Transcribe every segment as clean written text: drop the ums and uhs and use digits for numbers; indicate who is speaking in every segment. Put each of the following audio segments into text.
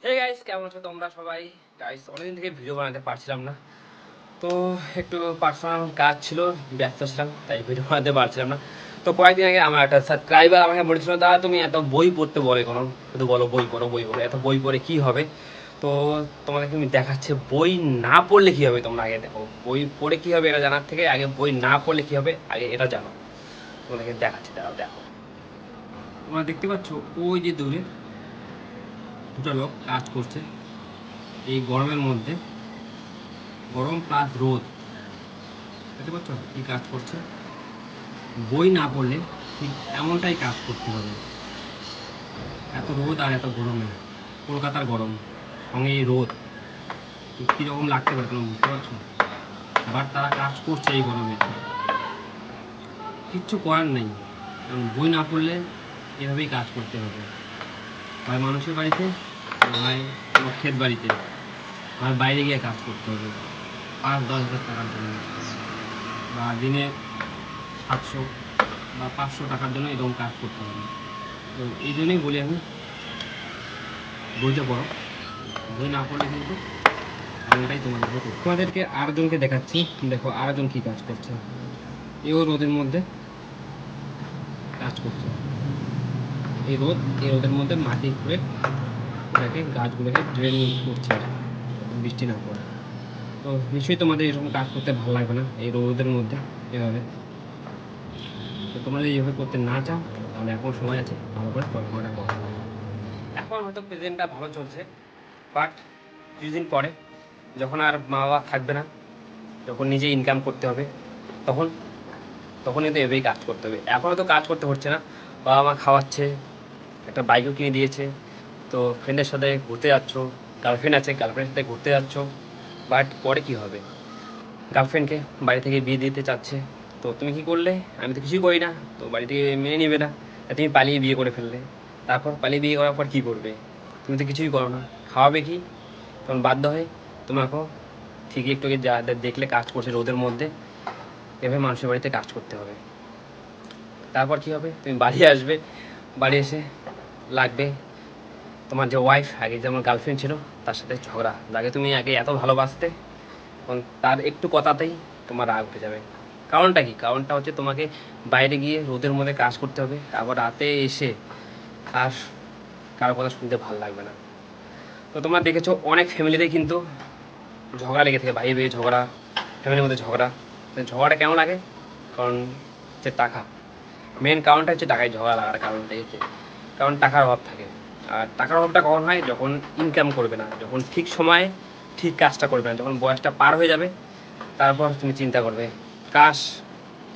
Speaker 1: Hey guys, কেমন আছো তোমরা সবাই? গাইস, অনেকদিন থেকে ভিডিও বানাতে পারছিলাম না, তো একটু পার্সোনাল কাজ ছিল, ব্যস্ত ছিলাম, তাই ভিডিও বানাতে পারছিলাম না। তো কয়েকদিন আগে আমার একটা সাবস্ক্রাইবার আমাকে বলেছিল, দাদা তুমি এত বই পড়তে বলে কেন, শুধু বলো বই পড়ো বই পড়ো, এত বই পড়ে কী হবে? তো তোমাদেরকে আমি দেখাচ্ছি বই না পড়লে কী হবে। তোমরা আগে দেখো বই পড়ে কী হবে এটা জানার থেকে আগে বই না পড়লে কী হবে আগে এটা জানো। তোমাদেরকে দেখাচ্ছি, দাঁড়াও দেখো। তোমরা দেখতে পাচ্ছ ওই যে দূরে দুটো লোক কাজ করছে এই গরমের মধ্যে, গরম প্লাস রোদ। দেখতে পাচ্ছ কি কাজ করছে? বই না পড়লে ঠিক এমনটাই কাজ করতে হবে। এত রোদ আর এত গরমে, কলকাতার গরম সঙ্গে এই রোদ, কীরকম লাগতে পারে তোমরা বুঝতে পারছো? বাট তারা কাজ করছে এই গরমে, কিচ্ছু করার নেই। কারণ বই না পড়লে এভাবেই কাজ করতে হবে, হয় মানুষের বাড়িতে, হয় তোমার ক্ষেত বাড়িতে, হয় বাইরে গিয়ে কাজ করতে হবে 5-10 হাজার টাকার জন্য, বা দিনে 700 বা 500 টাকার জন্য এরকম কাজ করতে হবে। তো এই জন্যই বলি আমি, বইটা পড়ো। বই না পড়লে কিন্তু এমনটাই তোমাদেরকে করতে। তোমাদেরকে আরেকজনকে দেখাচ্ছি, দেখো আরেকজন কী কাজ করছে। এও রোদের মধ্যে কাজ করছে। এই রোদের মধ্যে মাটি খুঁড়ে এটাকে গাছগুলোকে ড্রেন করছে বৃষ্টি না পড়ে। তো নিশ্চয়ই তোমাদের এরকম কাজ করতে ভালো লাগবে না এই রোদের মধ্যে এভাবে। তো তোমরা যদি এইভাবে করতে না চাও তাহলে এখন সময় আছে, ভালো করে পড়াশোনাটা করো। এখন হয়তো প্রেজেন্টটা ভালো চলছে, বাট কিছুদিন পরে যখন আর মা বাবা থাকবে না, যখন নিজে ইনকাম করতে হবে, তখন তখন কিন্তু এভাবেই কাজ করতে হবে। এখন হয়তো কাজ করতে হচ্ছে না, বাবা মা খাওয়াচ্ছে, একটা বাইকও কিনে দিয়েছে, তো ফ্রেন্ডের সাথে ঘুরতে যাচ্ছ, গার্লফ্রেন্ড আছে গার্লফ্রেন্ডের সাথে ঘুরতে যাচ্ছ। বাট পরে কী হবে? গার্লফ্রেন্ডকে বাড়ি থেকে বিয়ে দিতে চাচ্ছে, তো তুমি কি করলে? আমি তো কিছুই করি না, তো বাড়ি থেকে মেনে নেবে না, তুমি পালিয়ে বিয়ে করে ফেললে। তারপর পালিয়ে বিয়ে করার পর কী করবে? তুমি তো কিছুই করো না, খাওয়াবে কি? তখন বাধ্য হয়ে তোমাকেও ঠিকই একটু যা দেখলে কাজ করছে রোদের মধ্যে, এভাবে মানুষের বাড়িতে কাজ করতে হবে। তারপর কী হবে? তুমি বাড়ি আসবে, বাড়ি এসে লাগবে তোমার যে ওয়াইফ, আগে যেমন গার্লফ্রেন্ড ছিল তার সাথে ঝগড়া, যাকে তুমি আগে এত ভালোবাসতে, তখন তার একটু কথাতেই তোমার রাগ উঠে যাবে। কারণটা কি? কারণটা হচ্ছে তোমাকে বাইরে গিয়ে রোদের মধ্যে কাজ করতে হবে, আবার রাতে এসে আর কারো কথা শুনতে ভালো লাগবে না। তো তোমরা দেখেছো অনেক ফ্যামিলিতেই কিন্তু ঝগড়া লেগে থাকে, ভাই ভাই ঝগড়া, ফ্যামিলির মধ্যে ঝগড়া। ঝগড়াটা কেন লাগে? কারণ হচ্ছে টাকা। মেন কারণটা হচ্ছে টাকায় ঝগড়া লাগার কারণটাই হচ্ছে কারণ টাকার অভাব থাকে। আর টাকার অভাবটা কখন হয়? যখন ইনকাম করবে না, যখন ঠিক সময়ে ঠিক কাজটা করবে না, যখন বয়সটা পার হয়ে যাবে, তারপর তুমি চিন্তা করবে, কাশ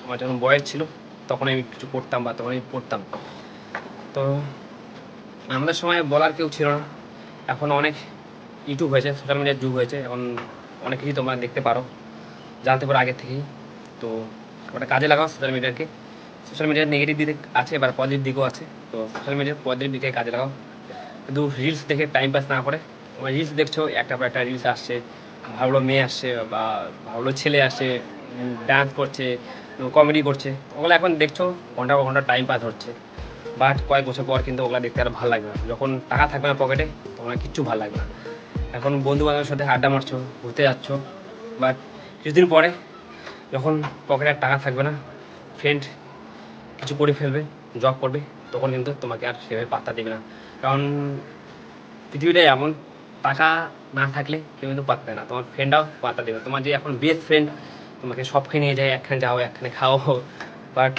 Speaker 1: আমার যখন বয়স ছিল তখন আমি কিছু করতাম বা তখন আমি পড়তাম। তো আমাদের সময় বলার কেউ ছিল না, এখন অনেক ইউটিউব হয়েছে, সোশ্যাল মিডিয়ার যুগ হয়েছে, এখন অনেক কিছুই তোমরা দেখতে পারো, জানতে পারো আগে থেকেই। তো ওটা কাজে লাগাও সোশ্যাল মিডিয়াকে। সোশ্যাল মিডিয়ার নেগেটিভ দিক আছে, এবার পজিটিভ দিকও আছে, তো সোশ্যাল মিডিয়ার পজিটিভ দিকে কাজে লাগাও। কিন্তু রিলস দেখে টাইম পাস না করে, তোমার রিলস দেখছো, একটা পর একটা রিলস আসছে, ভালো মেয়ে আসছে বা ভালো ছেলে আসছে, ডান্স করছে, কমেডি করছে, ওগুলো এখন দেখছো, ঘন্টা পর ঘন্টা টাইম পাস হচ্ছে। বাট কয়েক বছর পর কিন্তু ওগুলো দেখতে আর ভালো লাগবে না, যখন টাকা থাকবে না পকেটে তখন আর কিচ্ছু ভালো লাগবে না। এখন বন্ধু বান্ধবের সাথে আড্ডা মারছো, ঘুরতে যাচ্ছ, বাট কিছুদিন পরে যখন পকেটে আর টাকা থাকবে না, ফ্রেন্ড কিছু করে ফেলবে, জব করবে, তখন কিন্তু তোমাকে আর সেভাবে পাত্তা দেবে না। কারণ পৃথিবীটা এমন, টাকা না থাকলে কেউ কিন্তু পাত্তা দেয় না, তোমার ফ্রেন্ডরাও পাত্তা দেবে। তোমার যে এখন বেস্ট ফ্রেন্ড তোমাকে সবখানে নিয়ে যায়, একখানে যাও একখানে খাও, বাট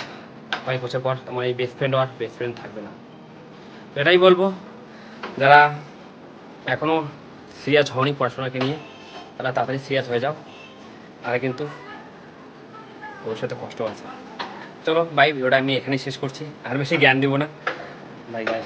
Speaker 1: কয়েক বছর পর তোমার এই বেস্ট ফ্রেন্ডও আর বেস্ট ফ্রেন্ড থাকবে না। তো এটাই বলবো, যারা এখনও সিরিয়াস হওনি পড়াশোনাকে নিয়ে, তারা তাড়াতাড়ি সিরিয়াস হয়ে যাও, তাহলে কিন্তু ভবিষ্যতে কষ্ট আছে। চলো বাই, ভিডিওটা আমি এখানেই শেষ করছি, আর বেশি জ্ঞান দিব না। Bye bye.